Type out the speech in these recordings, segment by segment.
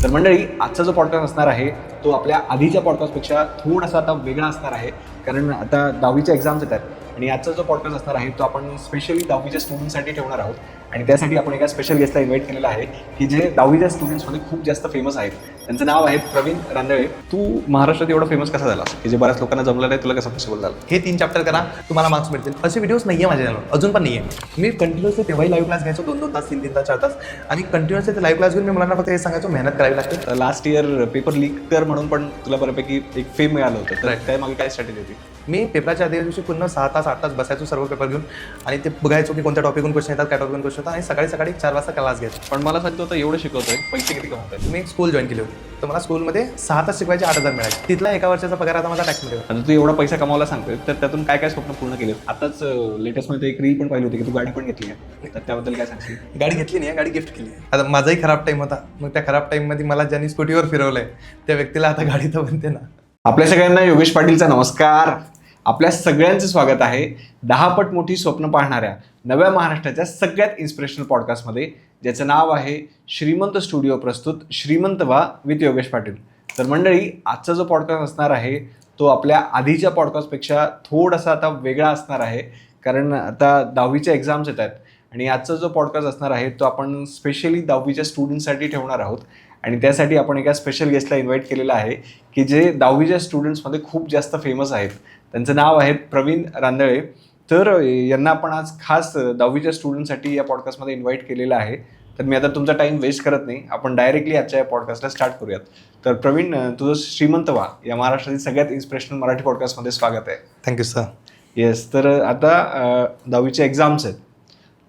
तर मंडळी, आजचा जो पॉडकास्ट असणार आहे तो आपल्या आधीच्या पॉडकास्टपेक्षा थोडासा आता वेगळा असणार आहे, कारण आता 10वीच्या एक्झाम्स येतात आणि आजचा जो पॉडकास्ट असणार आहे तो आपण स्पेशली 10वीच्या स्टुडंटसाठी ठेवणार आहोत. आणि त्यासाठी आपण एका स्पेशल गेस्टला इन्व्हाइट केलेला आहे की जे 10वीच्या स्टुडंट्समध्ये खूप जास्त फेमस आहेत. त्यांचं नाव आहे प्रवीण रांदळे. तू महाराष्ट्रात एवढा फेमस कसा झाला की जे बऱ्याच लोकांना जमलं नाही, तुला कसं पॉसिबल झालं? हे 3 चॅप्टर करा, तुम्हाला मार्क्स मिळतील. असे व्हिडिओज नाही आहे माझ्या चॅनलवर, अजून पण नाही आहे. मी कंटिन्युअसली तेव्हाही लाईव्ह क्लास घ्यायचो, 2-2 तास, 3-3 तास, 4 तास. आणि कंटिन्युअसली ते लाईव्ह क्लास घेऊन मी मुलांना फक्त हे सांगायचो, मेहनत करावी लागते. लास्ट इयर पेपर लीक कर म्हणून पण तुला बऱ्यापैकी एक फेम मिळालं होतं, तर त्या मागे काय स्ट्रॅटेजी होती? मी पेपराच्या आधी दिवशी पूर्ण 6 तास 8 तास बसायचो सर्व पेपर घेऊन आणि ते बघायचो की कोणत्या टॉपिकून क्वेश्चन येतात, काय टॉपिकून क्वेश्चन येतात. आणि सकाळी सकाळी 4 वाजता क्लास घ्यायचो. पण मला सांगतो आता एवढं शिकवतोय, पैसे किती कमवतोय? मी एक स्कूल जॉईन केली होती, तर मला स्कूलमध्ये 6 तास शिकवायचे 8,000 मिळाले. तिथला एका वर्षाचा पगार आता माझा टॅक्समध्ये. आता तू एवढा पैसा कमावला सांगतोय, तर त्यातून काय काय स्वप्न पूर्ण केले? आताच लेटेस्टमध्ये एक रील पण पाहिली होती की तू गाडी पण घेतली आहे, तर त्याबद्दल काय सांगशील? गाडी घेतली नाही, गाडी गिफ्ट केली. आता माझाही खराब टाईम होता, मग त्या खराब टाईममध्ये मला ज्यांनी स्कूटीवर फिरवलंय त्या व्यक्तीला आता गाडी तर बनते ना. आपल्या सगळ्यांना योगेश पाटीलचा नमस्कार. आपल्या सगळ्यांचं स्वागत आहे 10 पट मोठी स्वप्न पाहणाऱ्या नव्या महाराष्ट्राच्या सगळ्यात इन्स्पिरेशनल पॉडकास्टमध्ये, ज्याचं नाव आहे श्रीमंत स्टुडिओ प्रस्तुत श्रीमंत व्हा विथ योगेश पाटील. तर मंडळी, आजचा जो पॉडकास्ट असणार आहे तो आपल्या आधीच्या पॉडकास्टपेक्षा थोडासा आता वेगळा असणार आहे, कारण आता 10वीच्या एक्झाम्स येत आहेत आणि आजचा जो पॉडकास्ट असणार आहे तो आपण स्पेशली 10वीच्या स्टुडंट्ससाठी ठेवणार आहोत. आणि त्यासाठी आपण एका स्पेशल गेस्टला इन्व्हाइट केलेलं आहे की जे 10वीच्या स्टुडंट्समध्ये खूप जास्त फेमस आहेत. त्यांचं नाव आहे प्रवीण रांदळे. तर यांना आपण आज खास 10वीच्या स्टुडंटसाठी या पॉडकास्टमध्ये इन्व्हाइट केलेलं आहे. तर मी आता तुमचा टाईम वेस्ट करत नाही, आपण डायरेक्टली आजच्या या पॉडकास्टला स्टार्ट करूयात. तर प्रवीण, तुझं श्रीमंत व्हा या महाराष्ट्रातील सगळ्यात इन्स्पिरेशनल मराठी पॉडकास्टमध्ये स्वागत आहे. Thank you sir. येस. तर आता 10वीचे एक्झाम्स आहेत,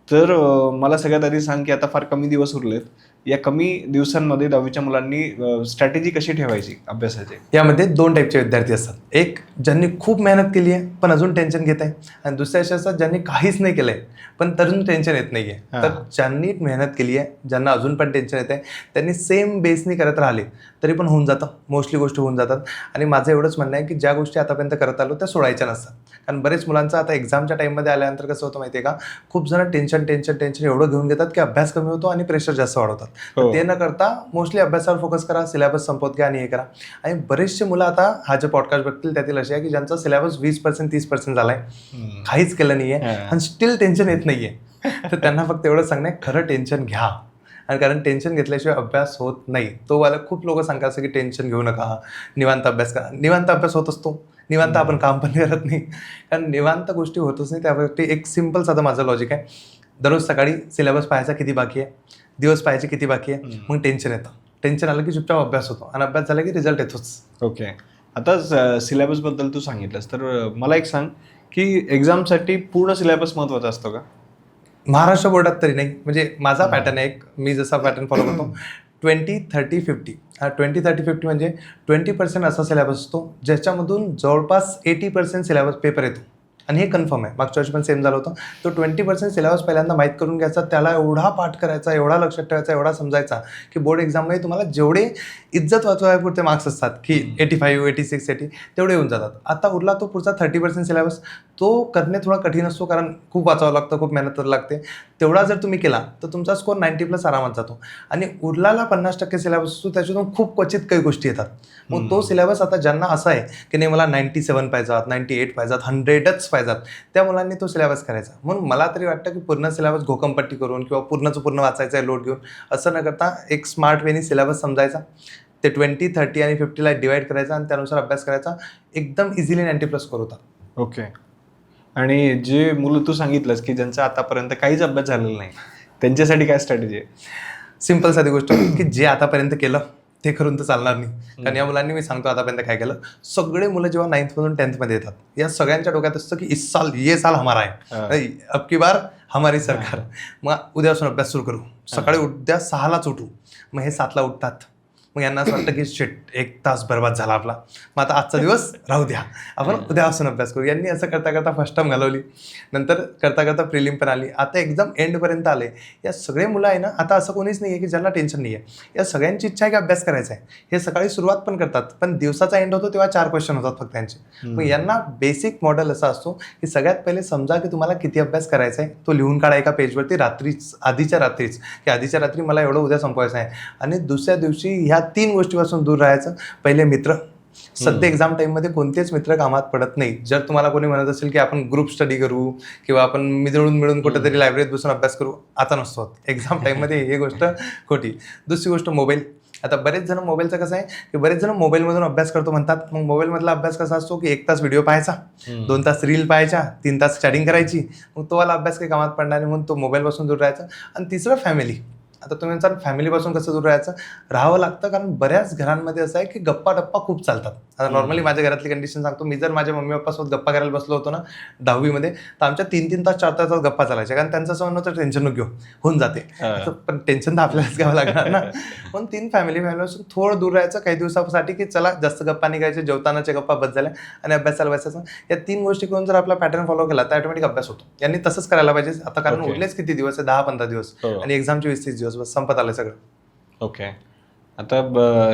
तर मला सगळ्यात आधी सांग की आता फार कमी दिवस उरलेत. या कमी दिवसांमध्ये 10वीच्या मुलांनी स्ट्रॅटेजी कशी ठेवायची अभ्यासाची? यामध्ये 2 टाईपचे विद्यार्थी असतात. एक ज्यांनी खूप मेहनत केली आहे पण अजून टेन्शन घेत आहे, आणि दुसरे असे असतात ज्यांनी काहीच नाही केलंय पण तरीही टेन्शन येत नाहीये. तर ज्यांनी मेहनत केली आहे, ज्यांना अजून पण टेन्शन येत आहे, त्यांनी सेम बेसनी करत राहिले तरी पण होऊन जातं, मोस्टली गोष्टी होऊन जातात. आणि माझं एवढंच म्हणणं आहे की ज्या गोष्टी आतापर्यंत करत आलो त्या सोडायच्या नसतात. कारण बरेच मुलांचं आता एक्झामच्या टाईममध्ये आल्यानंतर कसं होतं माहिती आहे का, खूप जण टेन्शन एवढं घेऊन घेतात की अभ्यास कमी होतो आणि प्रेशर जास्त वाढवतात. ते न करता मोस्टली अभ्यासावर फोकस करा, सिलेबस संपवत घ्या आणि हे करा. आणि बरेचसे मुलं आता हा जे पॉडकास्ट बघतील त्यातील असे आहे की ज्यांचा सिलेबस 20% 30% झालाय, काहीच केलं नाहीये आणि स्टील टेन्शन येत नाहीये. तर त्यांना फक्त एवढं सांगणं आहे, खरं टेन्शन घ्या. आणि कारण टेन्शन घेतल्याशिवाय अभ्यास होत नाही. तो वाला खूप लोक सांगतात असं की टेन्शन घेऊ नका, निवांत अभ्यास करा. निवांत अभ्यास होत असतो, निवांत आपण काम पण करत नाही. कारण निवांत गोष्टी होतच नाही. त्यावरती एक सिम्पल साधं माझं लॉजिक आहे, दररोज सकाळी सिलेबस पाहायचा किती बाकी आहे, दिवस पाहायचे किती बाकी आहे, मग टेन्शन येतं. टेन्शन आलं की चुपचाप अभ्यास होतो आणि अभ्यास झाला की रिझल्ट येतोच. ओके. आता सिलेबसबद्दल तू सांगितलंस, तर मला एक सांग की एक्झामसाठी पूर्ण सिलेबस महत्त्वाचा असतो का? महाराष्ट्र बोर्डात तरी नाही. म्हणजे माझा पॅटर्न आहे एक, मी जसा पॅटर्न फॉलो करतो 20-30-50. हा 20-30-50 म्हणजे 20% असा सिलेबस असतो ज्याच्यामधून जवळपास 80% सिलेबस पेपर येतो. आणि हे कन्फर्म आहे, मागच्या वर्षी पण सेम झालं होतं. तो 20% सिलेबस पहिल्यांदा माहीत करून घ्यायचा, त्याला एवढा पाठ करायचा, एवढा लक्षात ठेवायचा, एवढा समजायचा की बोर्ड एक्झाममध्ये तुम्हाला जेवढे इज्जत वाचवायपुरते मार्क्स असतात की 85, 86, 80 तेवढे येऊन जातात. आता उरला तो पुढचा 30% सिलेबस, तो करणे थोडा कठीण असतो कारण खूप वाचावं लागतं, खूप मेहनत लागते. तेवढा जर तुम्ही केला तर तुमचा स्कोर 90+ आरामात जातो. आणि उरलाला 50% सिलेबस असतो, त्याच्यातून खूप क्वचित काही गोष्टी येतात. मग तो सिलेबस आता ज्यांना असा आहे की नाही मला 97 पाहिजात, 98 पाहिजात, 100च पाहिजात, त्या मुलांनी तो सिलेबस करायचा. म्हणून मला तरी वाटतं की पूर्ण सिलेबस घोकमपट्टी करून किंवा पूर्ण वाचायचा आहे लोड घेऊन असं न करता एक स्मार्ट वेनी सिलेबस समजायचा, ते 20, 30 आणि 50ला डिवाईड करायचा आणि त्यानुसार अभ्यास करायचा. एकदम इझिली 90+ स्कोर होता. ओके. आणि जे मुलं तू सांगितलंस की ज्यांचा आतापर्यंत काहीच अभ्यास झालेला नाही, त्यांच्यासाठी काय स्ट्रॅटेजी आहे? सिम्पल साधी गोष्ट की जे आतापर्यंत केलं ते करून तर चालणार नाही. कारण या मुलांनी मी सांगतो आतापर्यंत काय केलं. सगळे मुलं जेव्हा 9th मधून 10th येतात, या सगळ्यांच्या डोक्यात असतं की इस साल ये साल हमारा है, अब की बार हमारी सरकार. मग उद्यापासून अभ्यास सुरू करू, सकाळी उद्या 6लाच उठू. मग हे 7ला उठतात. मग यांना असं वाटतं की शिट 1 तास बरबाद झाला आपला, मग आता आजचा दिवस राहू द्या, आपण उद्यापासून अभ्यास करू. यांनी असं करता करता फर्स्ट टर्म घालवली, नंतर करता करता प्रिलिम पण आली, आता एक्झाम एंडपर्यंत आले. या सगळे मुलं आहे ना, आता असं कोणीच नाही आहे की ज्यांना टेन्शन नाही आहे. या सगळ्यांची इच्छा आहे की अभ्यास करायचा आहे. हे सकाळी सुरुवात पण करतात, पण दिवसाचा एंड होतो तेव्हा 4 क्वेश्चन होतात फक्त त्यांचे. मग यांना बेसिक मॉडेल असा असतो की सगळ्यात पहिले समजा की तुम्हाला किती अभ्यास करायचा आहे, तो लिहून काढा एका पेजवरती आधीच्या रात्रीच, की आधीच्या रात्री मला एवढं उद्या संपवायचं आहे. आणि दुसऱ्या दिवशी ह्या ह्या 3 गोष्टीपासून दूर राहायचं. पहिले मित्र. सध्या एक्झाम टाईममध्ये कोणतेच मित्र कामात पडत नाही. जर तुम्हाला कोणी म्हणत असेल की आपण ग्रुप स्टडी करू किंवा आपण मिळून कुठेतरी लायब्ररीत बसून अभ्यास करू, आता नसतो. एक्झाम टाईममध्ये ही गोष्ट खोटी. दुसरी गोष्ट मोबाईल. आता बरेच जण मोबाईलचं कसं आहे की बरेच जण मोबाईलमधून अभ्यास करतो म्हणतात. मग मोबाईलमधला अभ्यास कसा असतो की 1 तास व्हिडिओ पाहायचा, 2 तास रील पाहायच्या, 3 तास चॅटिंग करायची. मग तो वाला अभ्यास काही कामात पडणार नाही, म्हणून तो मोबाईलपासून दूर राहायचा. आणि तिसरं फॅमिली. आता तुम्ही म्हणता फॅमिलीपासून कसं दूर राहावं लागतं, कारण बऱ्याच घरांमध्ये असं आहे की गप्पा खूप चालतात. आता नॉर्मली माझ्या घरातली कंडिशन सांगतो. मी जर माझ्या मम्मी पप्पासोबत गप्पा करायला बसलो होतो ना 10वी तर आमच्या 3-3 तास 4 तास गप्पा चालायच्या, कारण त्यांचं असं म्हणणं होतं टेन्शन नको घेऊ, होऊन जाते. पण टेन्शन तर आपल्यालाच घ्यावं लागणार ना. पण 3 फॅमिलीपासून थोडं दूर राहायचं काही दिवसासाठी, की चला जास्त गप्पा निघायचे, जेवतानाच्या गप्पा बस झाल्या आणि अभ्यासाला बसायचं. या 3 गोष्टी करून जर आपला पॅटर्न फॉलो केला तर ऑटोमॅटिक अभ्यास होतो. यांनी तसंच करायला पाहिजे आता, कारण उरलेच किती दिवस आहे, 10-15 दिवस आणि एक्झामचे 20-30 दिवस, बस संपत आलं सगळं. ओके. आता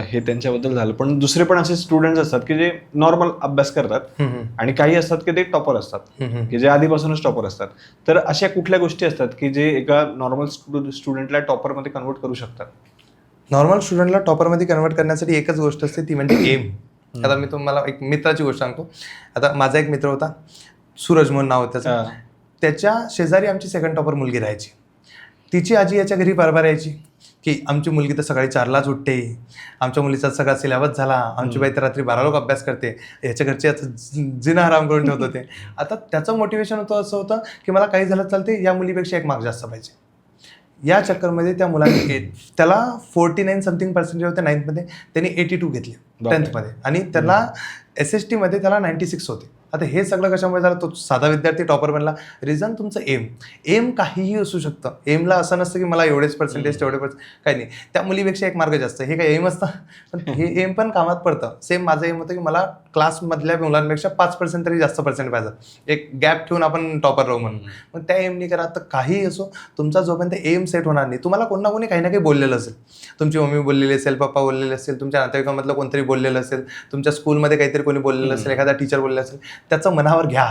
हे त्यांच्याबद्दल झालं, पण दुसरे पण असे स्टुडंट्स असतात की जे नॉर्मल अभ्यास करतात आणि काही असतात की ते टॉपर असतात की जे आधीपासूनच टॉपर असतात. तर अशा कुठल्या गोष्टी असतात की जे एका नॉर्मल स्टुडंटला टॉपरमध्ये कन्वर्ट करू शकतात? नॉर्मल स्टुडंटला टॉपरमध्ये कन्वर्ट करण्यासाठी एकच गोष्ट असते, ती म्हणजे एम. आता मी तुम्हाला एक मित्राची गोष्ट सांगतो. आता माझा एक मित्र होता, सूरज म्हणून नाव होतं त्याचं. त्याच्या शेजारी आमची सेकंड टॉपर मुलगी राहायची. तिची आजी याच्या घरी बार यायची की आमची मुलगी तर सकाळी 4लाच उठते, आमच्या मुलीचा सगळा सिलेबस झाला, आमची बाई तर रात्री 12 लोक अभ्यास करते, याच्या घरचे याचं जिना हराम करून ठेवत होते. आता त्याचं मोटिवेशन होतं असं होतं की मला काही झालं चालते, या मुलीपेक्षा 1 मार्क जास्त पाहिजे. या चक्करमध्ये त्या मुलाने त्याला 49 समथिंग पर्सेंटेज होते 9th त्यांनी 82 घेतले 10th आणि त्याला SST मध्ये त्याला 96 होते. आता हे सगळं कशामुळे झालं? तो साधा विद्यार्थी टॉपर बनला. रिझन तुमचं एम काहीही असू शकतं. एमला असं नसतं की मला एवढेच पर्सेंटेज तेवढे काही नाही. त्या मुलीपेक्षा 1 मार्क जास्त, हे काय एम असतं? पण हे एम पण कामात पडतं. सेम माझं एम होतं की मला क्लासमधल्या मुलांपेक्षा 5% तरी जास्त पर्सेंट पाहिजे, एक गॅप ठेवून आपण टॉपर राहू म्हणून. मग त्या एमनी करा. तर काही असो, तुमचा जोपर्यंत एम सेट होणार नाही, तुम्हाला कोण ना कोणी काही ना काही बोललेलं असेल. तुमची मम्मी बोललेली असेल, पप्पा बोललेले असेल, तुमच्या नातेवाईकामधलं कोणतरी बोललेलं असेल, तुमच्या स्कूलमध्ये काहीतरी कोणी बोललेलं असेल, एखादा टीचर बोललेला असेल, त्याचं मनावर घ्या.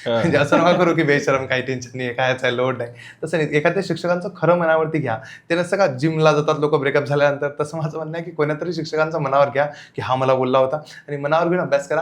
म्हणजे असं नका करू की बेशरम, काही टेन्शन नाही, काय लोड नाही. तसं नाही. एखाद्या शिक्षकांचं खरं मनावरती घ्या. ते नसतं का जिमला जातात लोक ब्रेकअप झाल्यानंतर, तसं माझं म्हणणं आहे की कोणातरी शिक्षकांचं मनावर घ्या की हा मला बोलला होता, आणि मनावर घेऊन अभ्यास करा.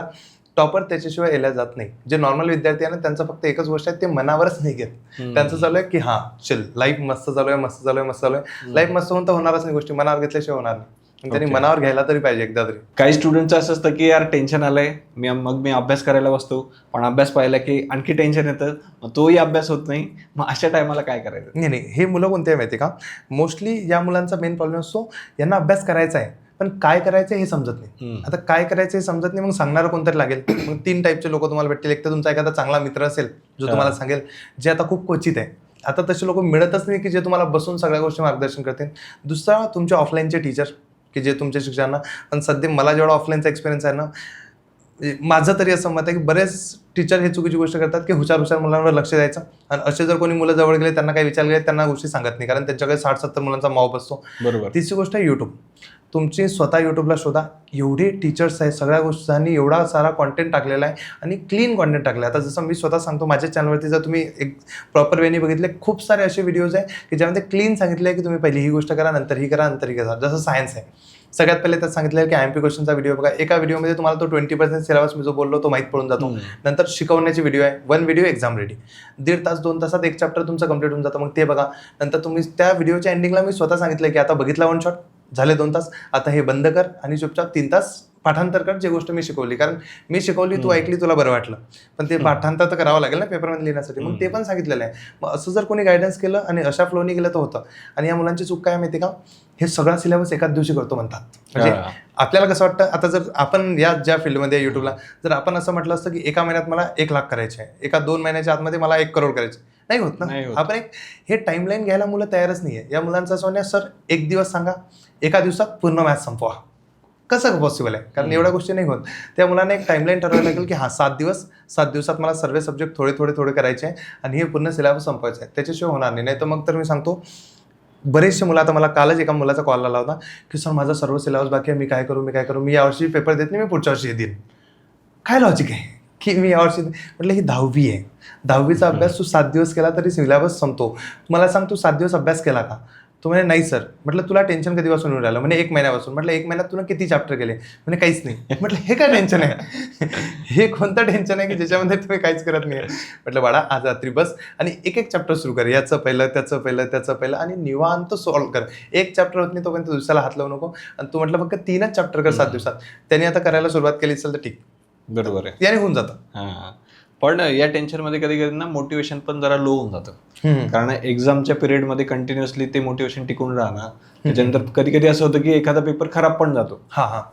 टॉपर त्याच्याशिवाय एल्या जात नाही. जे नॉर्मल विद्यार्थी आहे ना, त्यांचं फक्त एकच गोष्ट आहे, ते मनावरच नाही घेत. त्यांचं चालू आहे की हा चल लाईफ मस्त चालू आहे. लाईफ मस्त होऊन तर होणारच नाही गोष्टी, मनावर घेतल्याशिवाय होणार नाही. त्यांनी मनावर घ्यायला तरी पाहिजे एकदा तरी. काही स्टुडंटचं असं असतं की यार टेन्शन आलंय, मी अभ्यास करायला बसतो, पण अभ्यास पाहिला की आणखी टेन्शन येतं, मग तोही अभ्यास होत नाही. मग अशा टायमाला काय करायचं? नाही, हे मुलं कोणते आहे माहिती का? मोस्टली या मुलांचा मेन प्रॉब्लेम असतो, यांना अभ्यास करायचा आहे पण काय करायचं हे समजत नाही. आता काय करायचं हे समजत नाही, मग सांगणारं कोणतरी लागेल. मग 3 टाईपचे लोक तुम्हाला भेटतील. एक तर तुमचा एखादा चांगला मित्र असेल जो तुम्हाला सांगेल, जे आता खूप क्वचित आहे. आता तसे लोक मिळतच नाही की जे तुम्हाला बसून सगळ्या गोष्टी मार्गदर्शन करतील. दुसरा तुमचे ऑफलाईनचे टीचर की जे तुमच्या शिक्षकांना, पण सध्या मला जेवढा ऑफलाईनचा एक्सपिरियन्स आहे ना, माझं तरी असं मत आहे की बरेच टीचर हे चुकीची गोष्ट करतात की हुशार मुलांवर लक्ष द्यायचं, आणि असे जर कोणी मुलं जवळ गेले, त्यांना काही विचार गेले, त्यांना गोष्टी सांगत नाही, कारण त्यांच्याकडे 60-70 मुलांचा मॉब असतो. बरोबर. तिसरी गोष्ट आहे यूट्यूब. तुमची स्वतः यूट्यूबला शोधा. एवढे टीचर्स आहेत, सगळ्या गोष्टींनी एवढा सारा कॉन्टेंट टाकलेला आहे आणि क्लीन कॉन्टेंट टाकलं आहे. आता जसं मी स्वतः सांगतो, माझ्या चॅनलवरती जर तुम्ही एक प्रॉपर वेने बघितले, खूप सारे असे व्हिडिओज आहे की ज्यामध्ये क्लीन सांगितलं आहे की तुम्ही पहिली ही गोष्ट करा, नंतर ही करा, नंतर ही करा. जसं सायन्स आहे, सगळ्यात पहिले त्यात सांगितलं आहे की IMP क्वेश्चनचा व्हिडिओ बघा. एका व्हिडिओमध्ये तुम्हाला तो 20% सिलेबस मी जो बोललो तो माहीत पडून जातो. नंतर शिकवण्याची व्हिडिओ आहे, 1 व्हिडिओ एक्झाम रेडी, 1.5 तास 2 तासात 1 चॅप्टर तुमचं कंप्लीट होऊन जातं. मग ते बघा. नंतर तुम्ही त्या व्हिडिओच्या एंडिंगला मी स्वतः सांगितलं की आता बघितला 1 शॉट, झाले 2 तास, आता हे बंद कर आणि चुपचाप 3 तास पाठांतर कर, जे गोष्ट मी शिकवली. कारण मी शिकवली, तू ऐकली, तुला बरं वाटलं, पण ते पाठांतर तर करावं लागेल ना पेपरमध्ये लिहिण्यासाठी. मग ते पण सांगितलेलं आहे. मग असं जर कोणी गायडन्स केलं आणि अशा फ्लोनी गेलं तर होतं. आणि या मुलांची चूक काय माहिती का? हे सगळा सिलेबस एकाच दिवशी करतो म्हणतात. म्हणजे आपल्याला कसं वाटतं, आता जर आपण या ज्या फील्डमध्ये युट्यूबला, जर आपण असं म्हटलं असतं की एका महिन्यात मला 1 लाख करायचे आहे, एका 2 महिन्याच्या आतमध्ये मला 1 करोड करायचे, नाही होत ना. आपण हे टाईमलाईन घ्यायला मुलं तयारच नाही आहे. या मुलांचं असं म्हणणं, सर 1 दिवस सांगा, एका दिवसात पूर्ण मॅथ संपवा. कसं पॉसिबल आहे? कारण एवढ्या गोष्टी नाही होत. त्या मुलांना एक टाईमलाईन ठरवायला लागेल की 7 दिवसात मला सर्व सब्जेक्ट थोडे करायचे आहे आणि हे पूर्ण सिलेबस संपवायचं आहे. त्याच्याशिवाय होणार नाही. तर मग तर मी सांगतो, बरेचसे मुलं, आता मला कालच एका मुलाचा कॉल आला होता की सर माझा सर्व सिलेबस बाकी आहे, मी काय करू, मी यावर्षी पेपर देत नाही, मी पुढच्या वर्षी देईन. काय लॉजिक आहे की मी यावर्षी? म्हटलं ही 10वी आहे, 10वीचा अभ्यास तू 7 दिवस केला तरी सिलेबस संपतो. मला सांग, तू 7 दिवस अभ्यास केला का? तो म्हणे नाही सर. म्हटलं तुला टेन्शन कधीपासून येऊन राहिलं? म्हणे 1 महिन्यापासून. म्हटलं 1 महिन्यात तुला किती चॅप्टर केले? म्हणे काहीच नाही. म्हटलं हे काय टेन्शन आहे? हे कोणतं टेन्शन आहे की ज्याच्यामध्ये तुम्ही काहीच करत नाही? म्हटलं बाळा आज रात्री बस आणि एक चॅप्टर सुरू कर, याचं पहिलं त्याचं पहिलं आणि निवांत सॉल्व्ह कर. एक चॅप्टर होत नाही तोपर्यंत दुसऱ्याला हात लावू नको. आणि तू म्हटलं फक्त 3च चॅप्टर कर 7 दिवसात. त्यांनी आता करायला सुरुवात केली असेल तर ठीक, बरोबर आहे. याने होऊन जातं. हां, पण या टेन्शनमध्ये कधी कधी ना मोटिवेशन पण जरा लो होऊन जातं. कारण एक्झामच्या पिरियडमध्ये कंटिन्युअसली ते मोटिवेशन टिकून राहणार. त्याच्यानंतर कधी कधी असं होतं की एखादा पेपर खराब पण जातो,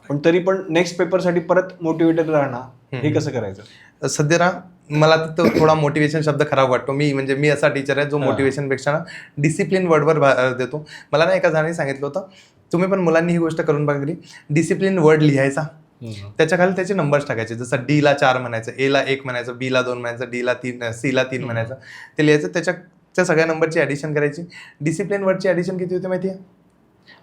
पण तरी पण नेक्स्ट पेपरसाठी परत मोटिवेटेड राहणार. हे कसं करायचं? सध्या ना मला तो थोडा मोटिवेशन शब्द खराब वाटतो. मी असा टीचर आहे जो मोटिवेशनपेक्षा ना डिसिप्लिन वर्डवर भर देतो. मला ना एका जणांनी सांगितलं होतं, तुम्ही पण मुलांनी ही गोष्ट करून बघली, डिसिप्लिन वर्ड लिहायचा, त्याच्या खाली त्याचे नंबर्स टाकायचे. जसं डी ला 4 म्हणायचं, ए ला 1 म्हणायचं, बी ला 2 म्हणायचं, डी ला 3, सी ला 3 म्हणायचं. ते लिहायचं, त्या सगळ्या नंबरची ॲडिशन करायची. डिसिप्लिन वर्डची ॲडिशन किती होते माहिती आहे?